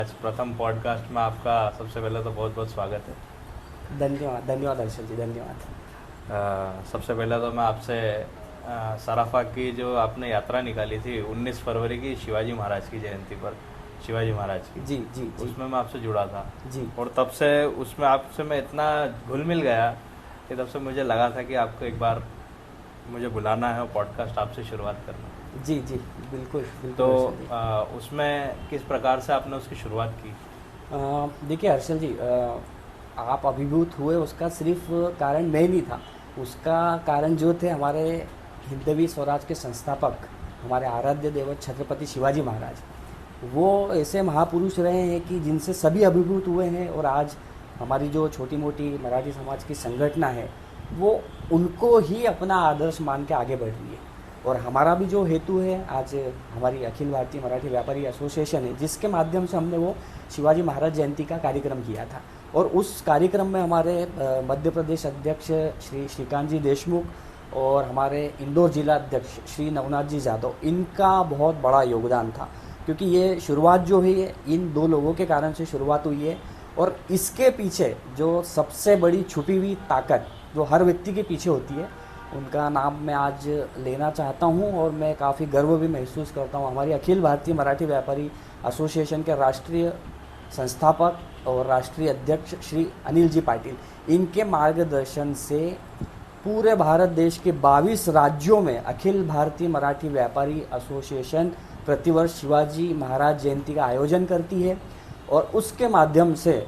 आज प्रथम पॉडकास्ट में आपका सबसे पहले तो बहुत बहुत स्वागत है। धन्यवाद धन्यवाद हर्षल जी, धन्यवाद। सबसे पहले तो मैं आपसे सराफा की जो आपने यात्रा निकाली थी 19 फरवरी की शिवाजी महाराज की जयंती पर, शिवाजी महाराज की, जी जी जी उसमें मैं आपसे जुड़ा था जी। और तब से उसमें आपसे मैं इतना घुल मिल गया कि तब से मुझे लगा था कि आपको एक बार मुझे बुलाना है और पॉडकास्ट आपसे शुरुआत करना है। जी जी, बिल्कुल बिल्कुल तो हर्षल जी। उसमें किस प्रकार से आपने उसकी शुरुआत की? देखिए हर्षल जी, आप अभिभूत हुए उसका सिर्फ कारण मैं नहीं था। उसका कारण जो थे हमारे हिंदवी स्वराज के संस्थापक, हमारे आराध्य देवत छत्रपति शिवाजी महाराज। वो ऐसे महापुरुष रहे हैं कि जिनसे सभी अभिभूत हुए हैं, और आज हमारी जो छोटी मोटी मराठी समाज की संगठना है वो उनको ही अपना आदर्श मान के आगे बढ़ रही है। और हमारा भी जो हेतु है, आज हमारी अखिल भारतीय मराठी व्यापारी एसोसिएशन है, जिसके माध्यम से हमने वो शिवाजी महाराज जयंती का कार्यक्रम किया था। और उस कार्यक्रम में हमारे मध्य प्रदेश अध्यक्ष श्री श्रीकांत जी देशमुख और हमारे इंदौर जिला अध्यक्ष श्री नवनाथ जी जादव, इनका बहुत बड़ा योगदान था। क्योंकि ये शुरुआत जो है इन दो लोगों के कारण से शुरुआत हुई है। और इसके पीछे जो सबसे बड़ी छुपी हुई ताकत जो हर व्यक्ति के पीछे होती है, उनका नाम मैं आज लेना चाहता हूं, और मैं काफ़ी गर्व भी महसूस करता हूं। हमारी अखिल भारतीय मराठी व्यापारी एसोसिएशन के राष्ट्रीय संस्थापक और राष्ट्रीय अध्यक्ष श्री अनिल जी पाटिल, इनके मार्गदर्शन से पूरे भारत देश के 22 राज्यों में अखिल भारतीय मराठी व्यापारी एसोसिएशन प्रतिवर्ष शिवाजी महाराज जयंती का आयोजन करती है। और उसके माध्यम से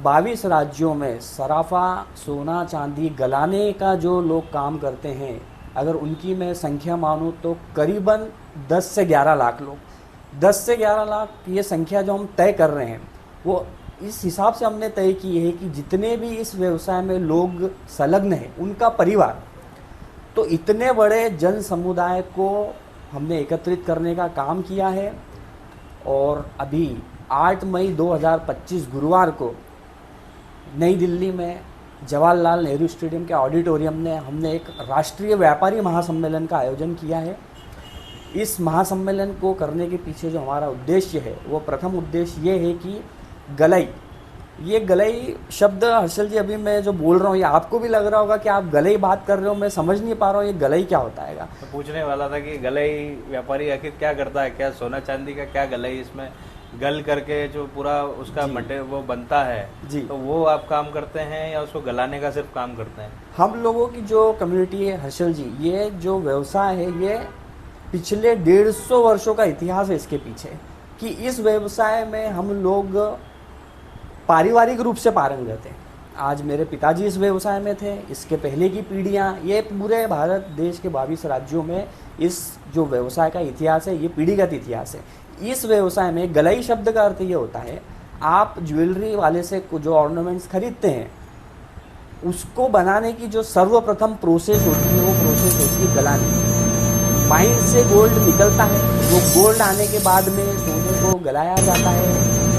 22 राज्यों में सराफा, सोना चांदी गलाने का जो लोग काम करते हैं, अगर उनकी मैं संख्या मानूँ तो करीबन 10 से 11 लाख लोग, 10 से 11 लाख ये संख्या जो हम तय कर रहे हैं, वो इस हिसाब से हमने तय की है कि जितने भी इस व्यवसाय में लोग संलग्न हैं उनका परिवार, तो इतने बड़े जन समुदाय को हमने एकत्रित करने का काम किया है। और अभी 8 मई 2025 गुरुवार को नई दिल्ली में जवाहरलाल नेहरू स्टेडियम के ऑडिटोरियम में हमने एक राष्ट्रीय व्यापारी महासम्मेलन का आयोजन किया है। इस महासम्मेलन को करने के पीछे जो हमारा उद्देश्य है, वो प्रथम उद्देश्य ये है कि गलई, ये गलई शब्द हर्षल जी अभी मैं जो बोल रहा हूँ, ये आपको भी लग रहा होगा कि आप गलई बात कर रहे हो, मैं समझ नहीं पा रहा हूँ ये गलई क्या होता है। तो पूछने वाला था कि गलई व्यापारी आखिर क्या करता है, क्या सोना चांदी का क्या गलई, इसमें गल करके जो पूरा उसका मटे वो बनता है जी, तो वो आप काम करते हैं या उसको गलाने का सिर्फ काम करते हैं? हम लोगों की जो कम्युनिटी है हर्षल जी, ये जो व्यवसाय है ये पिछले 150 वर्षों का इतिहास है इसके पीछे, कि इस व्यवसाय में हम लोग पारिवारिक रूप से पारंगत हैं। आज मेरे पिताजी इस व्यवसाय में थे, इसके पहले की पीढ़ियाँ, ये पूरे भारत देश के 22 राज्यों में इस जो व्यवसाय का इतिहास है ये पीढ़ीगत इतिहास है। इस व्यवसाय में गलई शब्द का अर्थ ये होता है, आप ज्वेलरी वाले से जो ऑर्नामेंट्स खरीदते हैं उसको बनाने की जो सर्वप्रथम प्रोसेस होती है वो प्रोसेस होती है गलाने। माइन से गोल्ड निकलता है, वो गोल्ड आने के बाद में सोने को गलाया जाता है,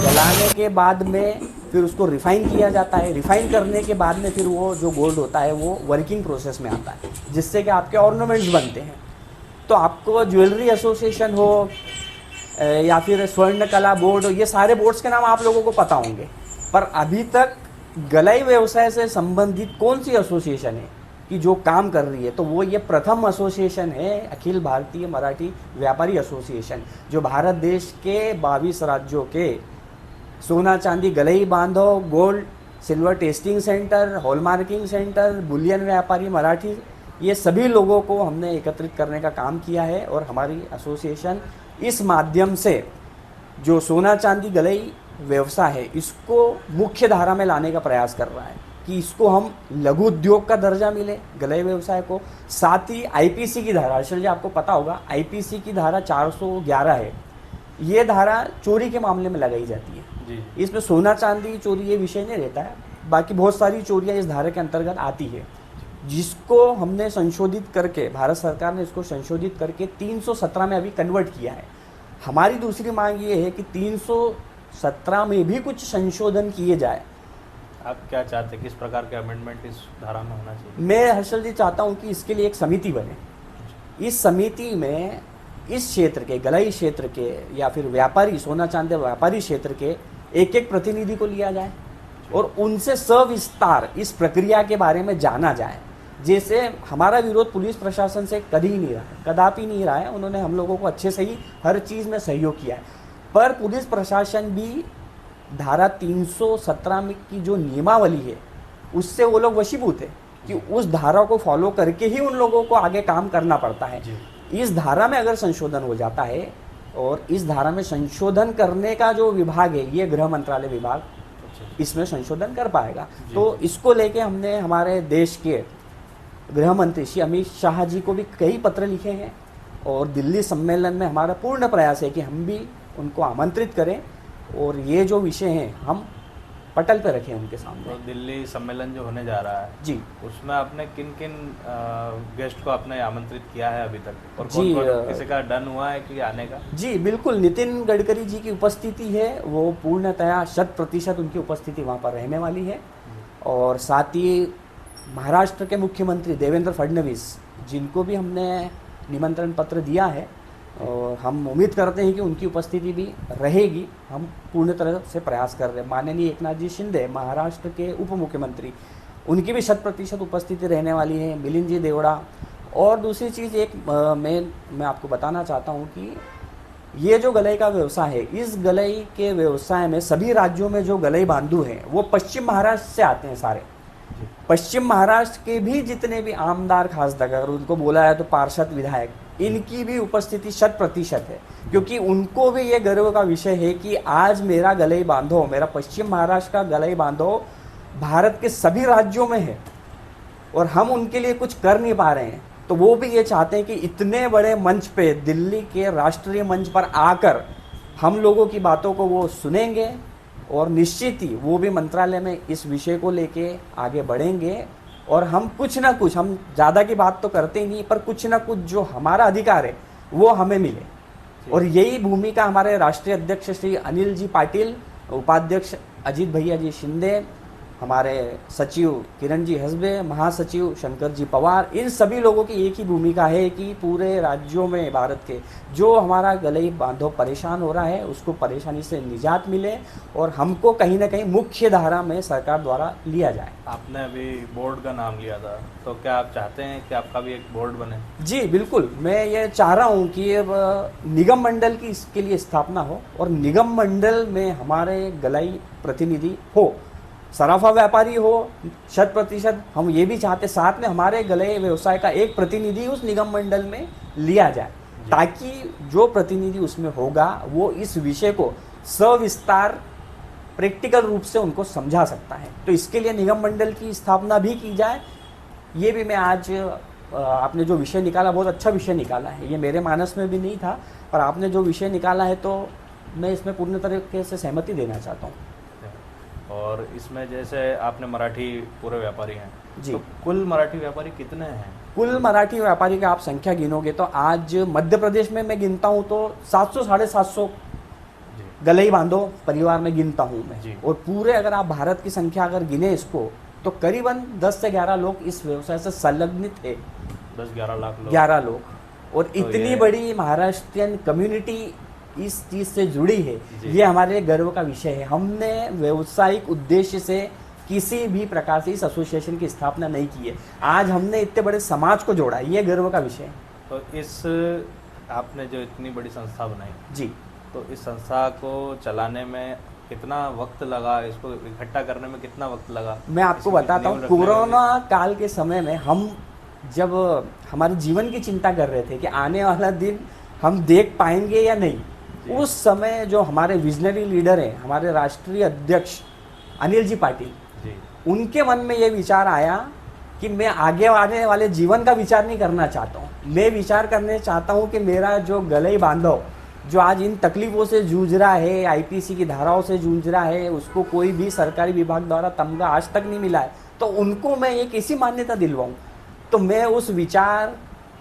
गलाने के बाद में फिर उसको रिफाइन किया जाता है, रिफाइन करने के बाद में फिर वो जो गोल्ड होता है वो वर्किंग प्रोसेस में आता है, जिससे कि आपके ऑर्नामेंट्स बनते हैं। तो आपको ज्वेलरी एसोसिएशन हो या फिर स्वर्ण कला बोर्ड हो, ये सारे बोर्ड्स के नाम आप लोगों को पता होंगे, पर अभी तक गलाई व्यवसाय से संबंधित कौन सी एसोसिएशन है कि जो काम कर रही है, तो वो ये प्रथम एसोसिएशन है अखिल भारतीय मराठी व्यापारी एसोसिएशन, जो भारत देश के 22 राज्यों के सोना चांदी गलई बांधो, gold silver testing centre, hallmarking centre, bullion व्यापारी मराठी, ये सभी लोगों को हमने एकत्रित करने का काम किया है। और हमारी एसोसिएशन इस माध्यम से जो सोना चांदी गलई व्यवसाय है इसको मुख्य धारा में लाने का प्रयास कर रहा है, कि इसको हम लघु उद्योग का दर्जा मिले गलई व्यवसाय को। साथ ही आईपीसी की धारा, अर्षल जी आपको पता होगा आईपीसी की धारा 411 है, ये धारा चोरी के मामले में लगाई जाती है जी। इसमें सोना चांदी चोरी ये विषय नहीं रहता है, बाकी बहुत सारी चोरियां इस धारा के अंतर्गत आती है, जिसको हमने संशोधित करके, भारत सरकार ने इसको संशोधित करके 317 में अभी कन्वर्ट किया है। हमारी दूसरी मांग ये है कि 317 में भी कुछ संशोधन किए जाए। आप क्या चाहते हैं, किस प्रकार के अमेंडमेंट इस धारा में होना चाहिए? मैं हर्षल जी चाहता हूँ कि इसके लिए एक समिति बने। इस समिति में इस क्षेत्र के, गलाई क्षेत्र के, या फिर व्यापारी, सोना चांदी व्यापारी क्षेत्र के एक एक प्रतिनिधि को लिया जाए और उनसे सविस्तार इस प्रक्रिया के बारे में जाना जाए। जैसे हमारा विरोध पुलिस प्रशासन से कभी नहीं रहा है, कदापि नहीं रहा है, उन्होंने हम लोगों को अच्छे से ही हर चीज़ में सहयोग किया है, पर पुलिस प्रशासन भी धारा 317 में की जो नियमावली है उससे वो लोग वशीभूत है कि उस धारा को फॉलो करके ही उन लोगों को आगे काम करना पड़ता है। इस धारा में अगर संशोधन हो जाता है, और इस धारा में संशोधन करने का जो विभाग है ये गृह मंत्रालय विभाग इसमें संशोधन कर पाएगा। तो इसको लेके हमने हमारे देश के गृह मंत्री श्री अमित शाह जी को भी कई पत्र लिखे हैं, और दिल्ली सम्मेलन में हमारा पूर्ण प्रयास है कि हम भी उनको आमंत्रित करें और ये जो विषय हैं हम पटल पर रखें उनके सामने। तो दिल्ली सम्मेलन जो होने जा रहा है जी, उसमें आपने किन किन गेस्ट को आपने आमंत्रित किया है अभी तक, और जी, कौन किसी का डन हुआ है कि आने का? जी बिल्कुल, नितिन गडकरी जी की उपस्थिति है, वो पूर्णतया 100% उनकी उपस्थिति वहाँ पर रहने वाली है। और साथ ही महाराष्ट्र के मुख्यमंत्री देवेंद्र फडणवीस, जिनको भी हमने निमंत्रण पत्र दिया है, और हम उम्मीद करते हैं कि उनकी उपस्थिति भी रहेगी। हम पूर्ण तरह से प्रयास कर रहे हैं। माननीय एकनाथ जी शिंदे, महाराष्ट्र के उप मुख्यमंत्री, उनकी भी 100% उपस्थिति रहने वाली है, मिलिंद जी देवड़ा। और दूसरी चीज़ एक मैं आपको बताना चाहता हूँ कि ये जो गलई का व्यवसाय है, इस गलई के व्यवसाय में सभी राज्यों में जो गलई बांधू हैं वो पश्चिम महाराष्ट्र से आते हैं सारे। पश्चिम महाराष्ट्र के भी जितने भी आमदार खासदार, अगर उनको बोला है तो पार्षद, विधायक, इनकी भी उपस्थिति 100% है, क्योंकि उनको भी ये गर्व का विषय है कि आज मेरा गलई बांधो, मेरा पश्चिम महाराष्ट्र का गलई बांधो भारत के सभी राज्यों में है और हम उनके लिए कुछ कर नहीं पा रहे हैं। तो वो भी ये चाहते हैं कि इतने बड़े मंच पे, दिल्ली के राष्ट्रीय मंच पर आकर हम लोगों की बातों को वो सुनेंगे, और निश्चित ही वो भी मंत्रालय में इस विषय को लेके आगे बढ़ेंगे। और हम कुछ ना कुछ, हम ज़्यादा की बात तो करते ही नहीं, पर कुछ ना कुछ जो हमारा अधिकार है वो हमें मिले। और यही भूमिका हमारे राष्ट्रीय अध्यक्ष श्री अनिल जी पाटिल, उपाध्यक्ष अजीत भैया जी शिंदे, हमारे सचिव किरण जी हसबे, महासचिव शंकर जी पवार, इन सभी लोगों की एक ही भूमिका है कि पूरे राज्यों में भारत के जो हमारा गलई बांधो परेशान हो रहा है उसको परेशानी से निजात मिले और हमको कहीं ना कहीं मुख्य धारा में सरकार द्वारा लिया जाए। आपने अभी बोर्ड का नाम लिया था, तो क्या आप चाहते हैं कि आपका भी एक बोर्ड बने? जी बिल्कुल, मैं ये चाह रहा हूँ कि अब निगम मंडल की इसके लिए स्थापना हो और निगम मंडल में हमारे गलई प्रतिनिधि हो, सराफा व्यापारी हो 100%। हम ये भी चाहते साथ में हमारे गलई व्यवसाय का एक प्रतिनिधि उस निगम मंडल में लिया जाए, ताकि जो प्रतिनिधि उसमें होगा वो इस विषय को सविस्तार प्रैक्टिकल रूप से उनको समझा सकता है। तो इसके लिए निगम मंडल की स्थापना भी की जाए। ये भी मैं आज, आपने जो विषय निकाला बहुत अच्छा विषय निकाला है, ये मेरे मानस में भी नहीं था, पर आपने जो विषय निकाला है तो मैं इसमें पूर्ण तरीके से सहमति देना चाहता हूँ। और इसमें जैसे आपने मराठी पूरे व्यापारी हैं जी, तो कुल मराठी व्यापारी कितने हैं? कुल मराठी व्यापारी का आप संख्या गिनोगे तो आज मध्य प्रदेश में मैं गिनता हूँ तो 700 साढ़े 700 गलई बांधो परिवार में गिनता हूँ मैं। और पूरे अगर आप भारत की संख्या अगर गिने इसको तो करीबन 10 से 11 लोग इस व्यवसाय से संलग्नित है। 10-11 लाख लोग, 11 लोग। और तो इतनी बड़ी महाराष्ट्रियन कम्युनिटी इस चीज़ से जुड़ी है, ये हमारे लिए गर्व का विषय है। हमने व्यावसायिक उद्देश्य से किसी भी प्रकार से इस एसोसिएशन की स्थापना नहीं की है, आज हमने इतने बड़े समाज को जोड़ा, ये गर्व का विषय है। तो इस आपने जो इतनी बड़ी संस्था बनाई जी, तो इस संस्था को चलाने में कितना वक्त लगा, इसको इकट्ठा करने में कितना वक्त लगा? मैं आपको बताता हूँ, कोरोना काल के समय में हम जब हमारे जीवन की चिंता कर रहे थे कि आने वाला दिन हम देख पाएंगे या नहीं, उस समय जो हमारे विजनरी लीडर हैं, हमारे राष्ट्रीय अध्यक्ष अनिल जी पाटिल, उनके मन में ये विचार आया कि मैं आगे आने वाले जीवन का विचार नहीं करना चाहता हूँ, मैं विचार करने चाहता हूँ कि मेरा जो गलई बांधव जो आज इन तकलीफ़ों से जूझ रहा है, आईपीसी की धाराओं से जूझ रहा है, उसको कोई भी सरकारी विभाग द्वारा तमगा आज तक नहीं मिला है, तो उनको मैं एक ऐसी मान्यता दिलवाऊँ। तो मैं उस विचार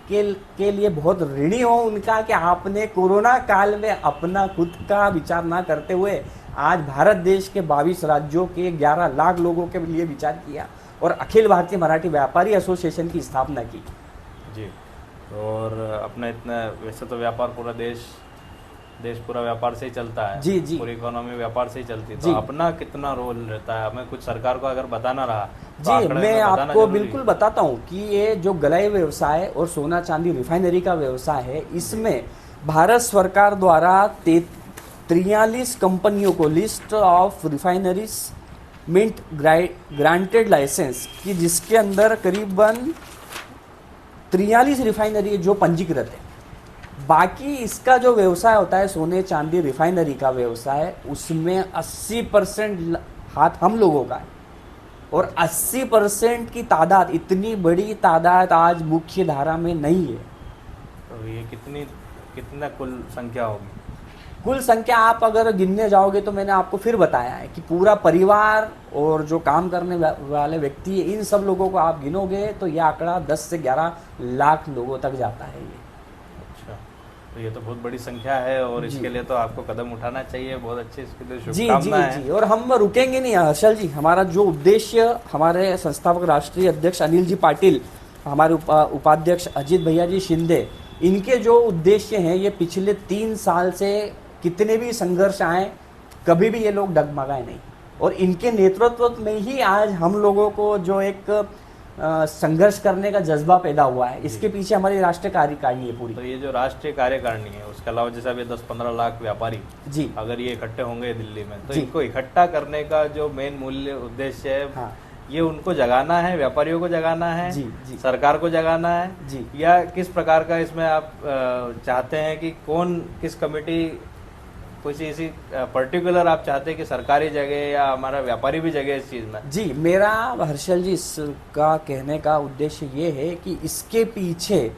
के लिए बहुत ऋणी हूँ उनका कि आपने कोरोना काल में अपना खुद का विचार ना करते हुए आज भारत देश के 22 राज्यों के 11 लाख लोगों के लिए विचार किया और अखिल भारतीय मराठी व्यापारी एसोसिएशन की स्थापना की। जी, और अपना इतना, वैसे तो व्यापार पूरा देश पूरा व्यापार से ही चलता है। जी जी पूरी इकोनॉमी व्यापार से ही चलती है, जी। तो अपना कितना रोल रहता है? हमें कुछ सरकार को अगर बताना रहा तो जी आंकड़े मैं में बताना आपको जरूरी बिल्कुल है। बताता हूँ कि ये जो गलाई व्यवसाय और सोना चांदी रिफाइनरी का व्यवसाय है, इसमें भारत सरकार द्वारा 43 कंपनियों को list of refineries mint granted license की, जिसके अंदर करीबन 43 रिफाइनरी है जो पंजीकृत है। बाकी इसका जो व्यवसाय होता है सोने चांदी रिफाइनरी का व्यवसाय, उसमें 80% हाथ हम लोगों का है। और 80% की तादाद, इतनी बड़ी तादाद आज मुख्य धारा में नहीं है। तो ये कितना कुल संख्या होगी? कुल संख्या आप अगर गिनने जाओगे तो मैंने आपको फिर बताया है कि पूरा परिवार और जो काम करने वाले व्यक्ति है, इन सब लोगों को आप गिनोगे तो यह आंकड़ा 10 से 11 लाख लोगों तक जाता है ये। अच्छा, तो ये तो बहुत बड़ी संख्या है और जी। इसके लिए तो आपको कदम उठाना चाहिए। बहुत अच्छे, इसके लिए जी जी शुभकामनाएं हैं। जी। और हम रुकेंगे नहीं हर्षल जी। हमारा जो उद्देश्य, हमारे संस्थापक राष्ट्रीय अध्यक्ष अनिल जी पाटिल, हमारे उपाध्यक्ष अजित भैया जी शिंदे, इनके जो उद्देश्य हैं, ये पिछले 3 साल से कितने भी संघर्ष आए, कभी भी ये लोग डगमगाए नहीं। और इनके नेतृत्व में ही आज हम लोगों को जो एक संघर्ष करने का जज्बा पैदा हुआ है, इसके पीछे हमारी राष्ट्रीय कार्यकारिणी है पूरी। तो ये जो राष्ट्रीय कार्यकारिणी है, उसके अलावा जैसे अभी 10-15 लाख व्यापारी जी अगर ये इकट्ठे होंगे दिल्ली में, तो जी। इनको इकट्ठा करने का जो मेन मूल्य उद्देश्य है, हाँ ये उनको जगाना है, व्यापारियों को जगाना है, जी जी सरकार को जगाना है, जी। या किस प्रकार का इसमें आप चाहते हैं कि कौन, किस कमेटी, कोई ऐसी पर्टिकुलर आप चाहते हैं कि सरकारी जगह या हमारा व्यापारी भी जगह इस चीज़ में? जी, मेरा हर्षल जी इसका कहने का उद्देश्य ये है कि इसके पीछे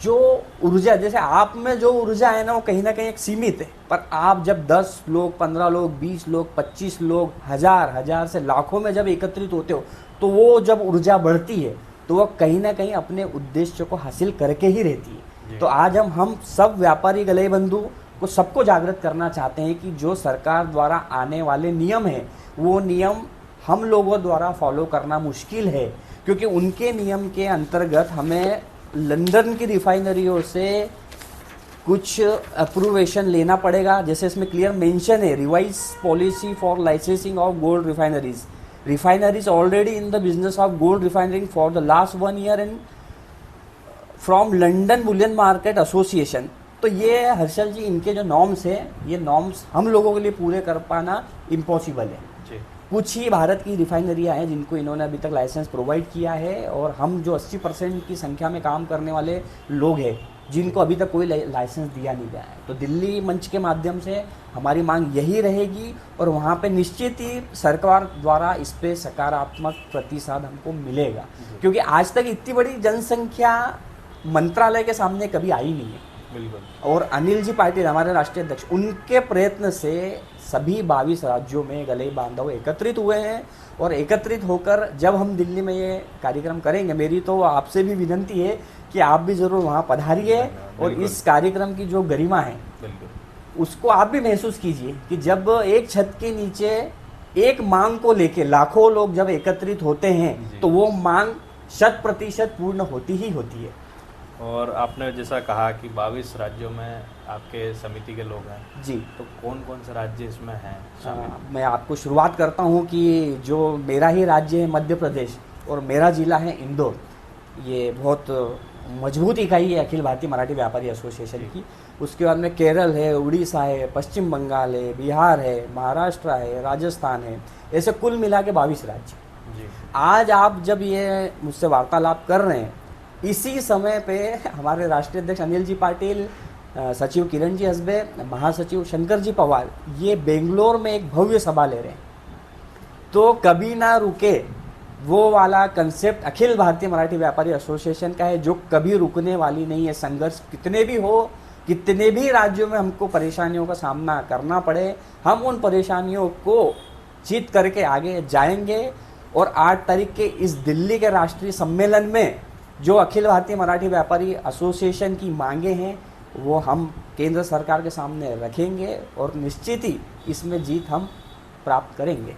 जो ऊर्जा, जैसे आप में जो ऊर्जा है ना, वो कहीं ना कहीं एक सीमित है। पर आप जब 10 लोग, 15 लोग, 20 लोग, 25 लोग, हजार से लाखों में जब एकत्रित होते हो, तो वो जब ऊर्जा बढ़ती है तो वो कहीं ना कहीं अपने उद्देश्य को हासिल करके ही रहती है। तो आज हम सब व्यापारी गले बंधु को सबको जागृत करना चाहते हैं कि जो सरकार द्वारा आने वाले नियम हैं, वो नियम हम लोगों द्वारा फॉलो करना मुश्किल है, क्योंकि उनके नियम के अंतर्गत हमें लंदन की रिफाइनरियों से कुछ अप्रूवेशन लेना पड़ेगा। जैसे इसमें क्लियर मेंशन है, revise policy for licensing of gold refineries. Refineries already in the business of gold refining for the last 1 year in from London Boolean market association. तो ये हर्षल जी, इनके जो नॉर्म्स है, ये नॉर्म्स हम लोगों के लिए पूरे कर पाना इम्पॉसिबल है। कुछ ही भारत की रिफाइनरियाँ हैं जिनको इन्होंने अभी तक लाइसेंस प्रोवाइड किया है, और हम जो 80% की संख्या में काम करने वाले लोग हैं जिनको अभी तक कोई लाइसेंस दिया नहीं गया है। तो दिल्ली मंच के माध्यम से हमारी मांग यही रहेगी, और वहाँ पे निश्चित ही सरकार द्वारा इस पे सकारात्मक प्रतिसाद हमको मिलेगा, क्योंकि आज तक इतनी बड़ी जनसंख्या मंत्रालय के सामने कभी आई नहीं है। बिल्कुल। और अनिल जी पाटिल हमारे राष्ट्रीय अध्यक्ष, उनके प्रयत्न से सभी 22 राज्यों में गले बांधव एकत्रित हुए हैं, और एकत्रित होकर जब हम दिल्ली में ये कार्यक्रम करेंगे, मेरी तो आपसे भी विनती है कि आप भी जरूर वहाँ पधारिए, और इस कार्यक्रम की जो गरिमा है उसको आप भी महसूस कीजिए कि जब एक छत के नीचे एक मांग को लेके लाखों लोग जब एकत्रित होते हैं, तो वो मांग 100% पूर्ण होती ही होती है। और आपने जैसा कहा कि 22 राज्यों में आपके समिति के लोग हैं जी, तो कौन कौन से राज्य इसमें हैं शामिल? मैं आपको शुरुआत करता हूं कि जो मेरा ही राज्य है मध्य प्रदेश, और मेरा जिला है इंदौर। ये बहुत मजबूत इकाई है अखिल भारतीय मराठी व्यापारी एसोसिएशन की। उसके बाद में केरल है, उड़ीसा है, पश्चिम बंगाल है, बिहार है, महाराष्ट्र है, राजस्थान है, ऐसे कुल मिला के 22 राज्य। जी। आज आप जब ये मुझसे वार्तालाप कर रहे हैं, इसी समय पे हमारे राष्ट्रीय अध्यक्ष अनिल जी पाटिल, सचिव किरण जी हसबे, महासचिव शंकर जी पवार, ये बेंगलोर में एक भव्य सभा ले रहे हैं। तो कभी ना रुके वो वाला कंसेप्ट अखिल भारतीय मराठी व्यापारी एसोसिएशन का है, जो कभी रुकने वाली नहीं है। संघर्ष कितने भी हो, कितने भी राज्यों में हमको परेशानियों का सामना करना पड़े, हम उन परेशानियों को जीत करके आगे जाएंगे। और 8 तारीख के इस दिल्ली के राष्ट्रीय सम्मेलन में जो अखिल भारतीय मराठी व्यापारी एसोसिएशन की मांगे हैं, वो हम केंद्र सरकार के सामने रखेंगे, और निश्चित ही इसमें जीत हम प्राप्त करेंगे।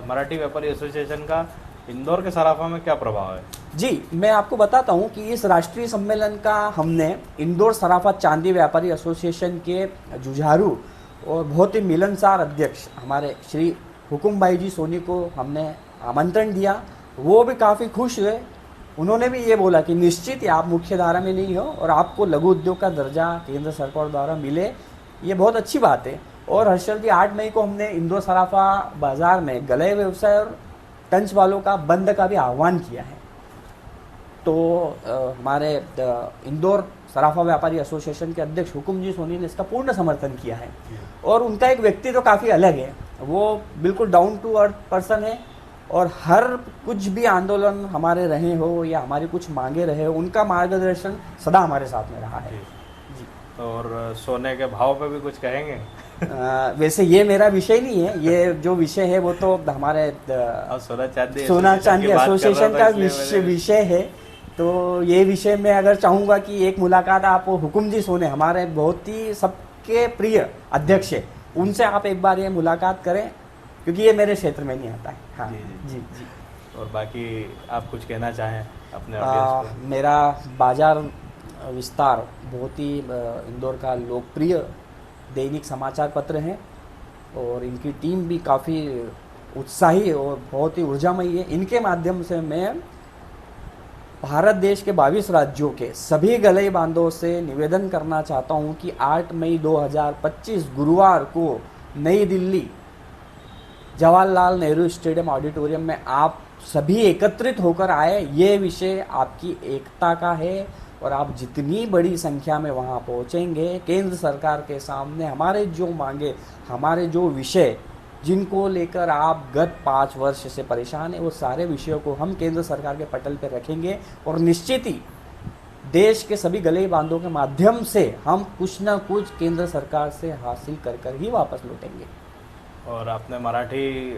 मराठी व्यापारी एसोसिएशन का इंदौर के सराफा में क्या प्रभाव है? जी, मैं आपको बताता हूँ कि इस राष्ट्रीय सम्मेलन का हमने इंदौर सराफा चांदी व्यापारी एसोसिएशन के जुझारू और बहुत ही मिलनसार अध्यक्ष हमारे श्री हुकुम भाई जी सोनी को हमने आमंत्रण दिया। वो भी काफ़ी खुश हुए। उन्होंने भी ये बोला कि निश्चित ही आप मुख्य धारा में नहीं हो और आपको लघु उद्योग का दर्जा केंद्र सरकार द्वारा मिले, ये बहुत अच्छी बात है। और हर्षल जी, 8 मई को हमने इंदौर सराफा बाजार में गले व्यवसाय और टंच वालों का बंद का भी आह्वान किया है। तो हमारे इंदौर सराफा व्यापारी एसोसिएशन के अध्यक्ष हुकुम जी सोनी ने इसका पूर्ण समर्थन किया है। और उनका एक व्यक्ति तो काफ़ी अलग है, वो बिल्कुल डाउन टू अर्थ पर्सन है और हर कुछ भी आंदोलन हमारे रहे हो या हमारी कुछ मांगे रहे हो, उनका मार्गदर्शन सदा हमारे साथ में रहा है। जी। और सोने के भाव पे भी कुछ कहेंगे? वैसे ये मेरा विषय नहीं है, ये जो विषय है वो तो हमारे सोना चांदी एसोसिएशन का विषय है। तो ये विषय में अगर चाहूँगा कि एक मुलाकात आप हुकुम जी सोने, हमारे बहुत ही सबके प्रिय अध्यक्ष है, उनसे आप एक बार ये मुलाकात करें, क्योंकि ये मेरे क्षेत्र में नहीं आता है। हाँ जी जी। और बाकी आप कुछ कहना चाहें अपने ऑडियंस को? मेरा बाजार विस्तार बहुत ही इंदौर का लोकप्रिय दैनिक समाचार पत्र है और इनकी टीम भी काफ़ी उत्साही और बहुत ही ऊर्जामयी है। इनके माध्यम से मैं भारत देश के 22 राज्यों के सभी गले बांधों से निवेदन करना चाहता हूं कि 8 मई 2025 गुरुवार को नई दिल्ली जवाहरलाल नेहरू स्टेडियम ऑडिटोरियम में आप सभी एकत्रित होकर आए। ये विषय आपकी एकता का है और आप जितनी बड़ी संख्या में वहाँ पहुँचेंगे, केंद्र सरकार के सामने हमारे जो मांगे, हमारे जो विषय जिनको लेकर आप गत 5 वर्ष से परेशान हैं, वो सारे विषयों को हम केंद्र सरकार के पटल पर रखेंगे और निश्चित ही देश के सभी गले बांधों के माध्यम से हम कुछ ना कुछ केंद्र सरकार से हासिल कर ही वापस लौटेंगे। और आपने मराठी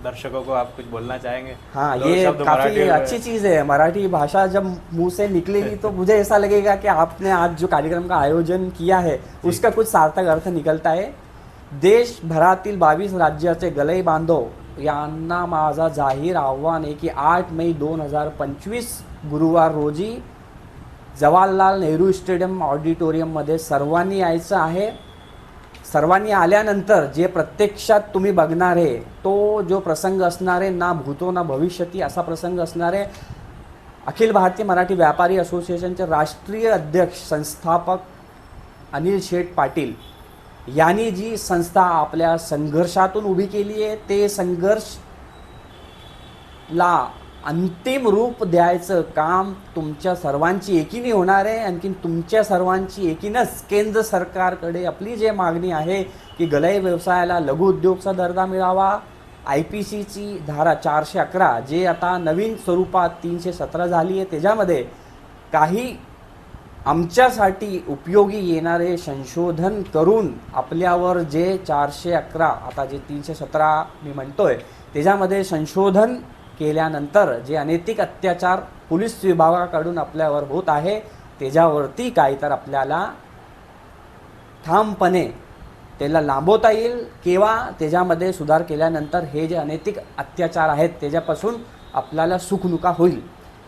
दर्शकों को आप कुछ बोलना चाहेंगे? हाँ, ये काफ़ी अच्छी चीज़ है। मराठी भाषा जब मुंह से निकलेगी तो मुझे ऐसा लगेगा कि आपने आज जो कार्यक्रम का आयोजन किया है उसका कुछ सार्थक अर्थ निकलता है। देशभरातील 22 राज्याचे गले बांधव यांना माझा जाहीर आव्हान आहे की 8 मई 2025 गुरुवार रोजी जवाहरलाल नेहरू स्टेडियम ऑडिटोरियममध्ये सर्वांनी यायचं आहे। सर्वांनी आल्यानंतर जे प्रत्यक्षात तुम्ही बघणार आहे तो जो प्रसंग असणार आहे, ना भूतो ना भविष्यती असा प्रसंग असणार आहे। अखिल भारतीय मराठी व्यापारी असोसिएशनचे राष्ट्रीय अध्यक्ष संस्थापक अनिल शेठ पाटील यांनी जी संस्था आपल्या संघर्षातून उभी केली आहे, ते संघर्ष ला अंतिम रूप द्यायचं काम तुमच्या सर्वांची एकीने होणार आहे। आणखीन तुमच्या सर्वांची एकीनंच केंद्र सरकारकडे आपली जे मागणी आहे की गलाई व्यवसायाला लघु उद्योगचा दर्जा मिळावा, IPCची धारा 411 जे आता नवीन स्वरूपात 317 झाली आहे, त्याच्यामध्ये काही आमच्यासाठी उपयोगी येणारे संशोधन करून आपल्यावर जे 411 आता जे 317 मी म्हणतोय त्याच्यामध्ये संशोधन केल्यानंतर जे अनैतिक अत्याचार पोलीस विभागाकडून आपल्यावर होत आहे त्याच्यावरती काय तर आपल्याला ठामपणे त्याला लांबवता येईल किंवा त्याच्यामध्ये सुधार केल्यानंतर हे जे अनैतिक अत्याचार आहेत त्याच्यापासून आपल्याला सुखनुका होईल।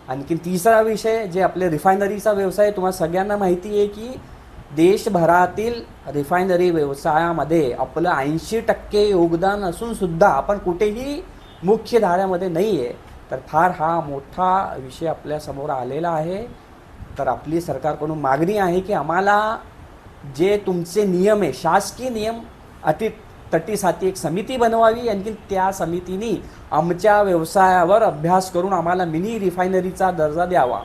आणखी तिसरा विषय जे आपले रिफायनरीचा व्यवसाय, तुम्हाला सगळ्यांना माहिती आहे की देशभरातील रिफायनरी व्यवसायामध्ये आपलं 80% योगदान असून सुद्धा आपण कुठेही मुख्य धाऱ्यामध्ये नाही आहे। तर फार हा मोठा विषय आपल्या समोर आलेला आहे। तर आपली सरकारकडून मागणी आहे की आम्हाला जे तुमचे नियम आहे, शासकीय नियम अटी तटीसाठी एक समिती बनवावी, आणखी त्या समितीने आमच्या व्यवसायावर अभ्यास करून आम्हाला मिनी रिफायनरीचा दर्जा द्यावा।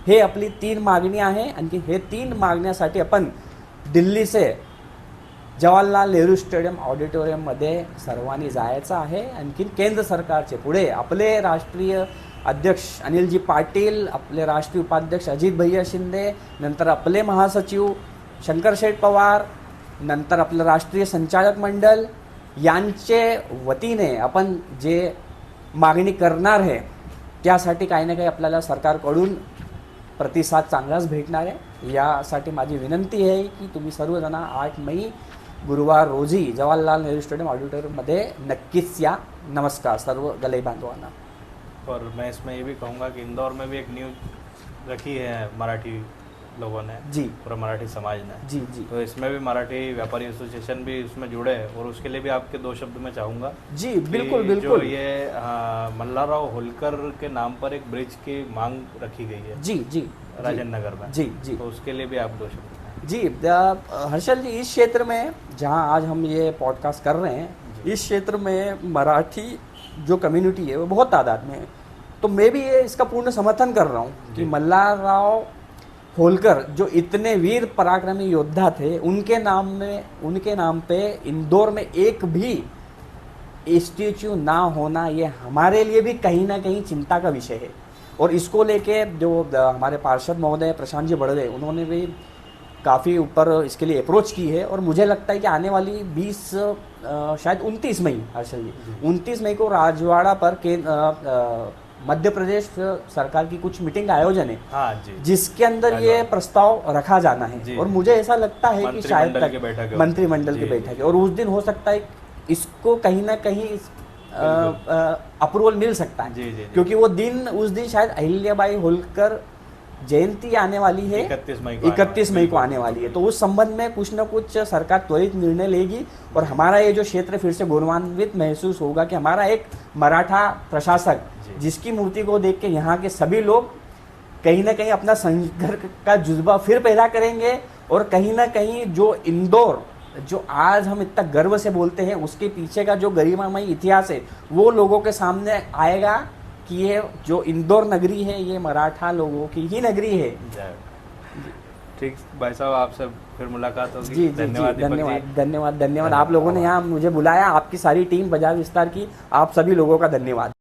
हे आपली 3 मागणी आहे। आणखी हे 3 मागण्यासाठी आपण दिल्ली से जवाहरलाल नेहरू स्टेडियम ऑडिटोरियममध्ये सर्वांनी जायचं आहे। आणखी केंद्र सरकारचे पुढे आपले राष्ट्रीय अध्यक्ष अनिलजी पाटील, आपले राष्ट्रीय उपाध्यक्ष अजित भैया शिंदे, नंतर आपले महासचिव शंकर शेठ पवार, नंतर आपलं राष्ट्रीय संचालक मंडळ यांचे वतीने आपण जे मागणी करणार आहे त्यासाठी काही ना काही आपल्याला सरकारकडून प्रतिसाद चांगलाच भेटणार आहे। यासाठी माझी विनंती आहे की तुम्ही सर्वजण 8 मई गुरुवार रोजी जवाहरलाल नेहरू स्टेडियम ऑडिटोरियममध्ये नक्कीच या। नमस्कार सर्व गले बांधवांना। और मैं इसमें ये भी कहूँगा कि इंदौर में भी एक न्यूज़ रखी है मराठी लोगों ने, जी पूरा मराठी समाज ने। जी जी तो इसमें भी मराठी व्यापारी एसोसिएशन भी उसमें जुड़े हैं, और उसके लिए भी आपके 2 शब्द में चाहूँगा जी, कि बिल्कुल जो बिल्कुल। ये मल्हारराव होलकर के नाम पर एक ब्रिज की मांग रखी गई है जी जी राजेंद्र नगर में, जी जी तो उसके लिए भी आप 2 शब्द। जी। हर्षल जी, इस क्षेत्र में जहां आज हम ये पॉडकास्ट कर रहे हैं, इस क्षेत्र में मराठी जो कम्युनिटी है वो बहुत तादाद में है। तो मैं भी ये इसका पूर्ण समर्थन कर रहा हूँ कि मल्हारराव होलकर जो इतने वीर पराक्रमी योद्धा थे, उनके नाम पे इंदौर में एक भी स्टैच्यू ना होना ये हमारे लिए भी कहीं ना कहीं चिंता का विषय है। और इसको लेके जो हमारे पार्षद महोदय प्रशांत जी बड़दे, उन्होंने भी काफ़ी ऊपर इसके लिए अप्रोच की है। और मुझे लगता है कि आने वाली 20 शायद 29 मई, हर्षल जी 29 मई को राजवाड़ा पर मध्य प्रदेश सरकार की कुछ मीटिंग का आयोजन है, हाँ जी, जिसके अंदर ये प्रस्ताव रखा जाना है। और मुझे ऐसा लगता है कि शायद मंत्रिमंडल की बैठक है, और उस दिन हो सकता है इसको कहीं ना कहीं अप्रूवल मिल सकता है। जी, क्योंकि वो दिन, उस दिन शायद अहिल्याबाई होलकर जयंती आने वाली है, 31 मई को आने वाली है। तो उस संबंध में कुछ ना कुछ सरकार त्वरित निर्णय लेगी, और हमारा ये जो क्षेत्र फिर से गौरवान्वित महसूस होगा कि हमारा एक मराठा प्रशासक, जिसकी मूर्ति को देख के यहाँ के सभी लोग कहीं ना कहीं अपना संघर्ष का जुज्बा फिर पैदा करेंगे। और कहीं ना कहीं जो इंदौर, जो आज हम इतना गर्व से बोलते हैं, उसके पीछे का जो गरिमामय इतिहास है वो लोगों के सामने आएगा कि ये जो इंदौर नगरी है ये मराठा लोगों की ही नगरी है। ठीक भाई साहब, आपसे फिर मुलाकात होगी। जी धन्यवाद धन्यवाद आप लोगों ने यहाँ मुझे बुलाया, आपकी सारी टीम बाजार विस्तार की, आप सभी लोगों का धन्यवाद।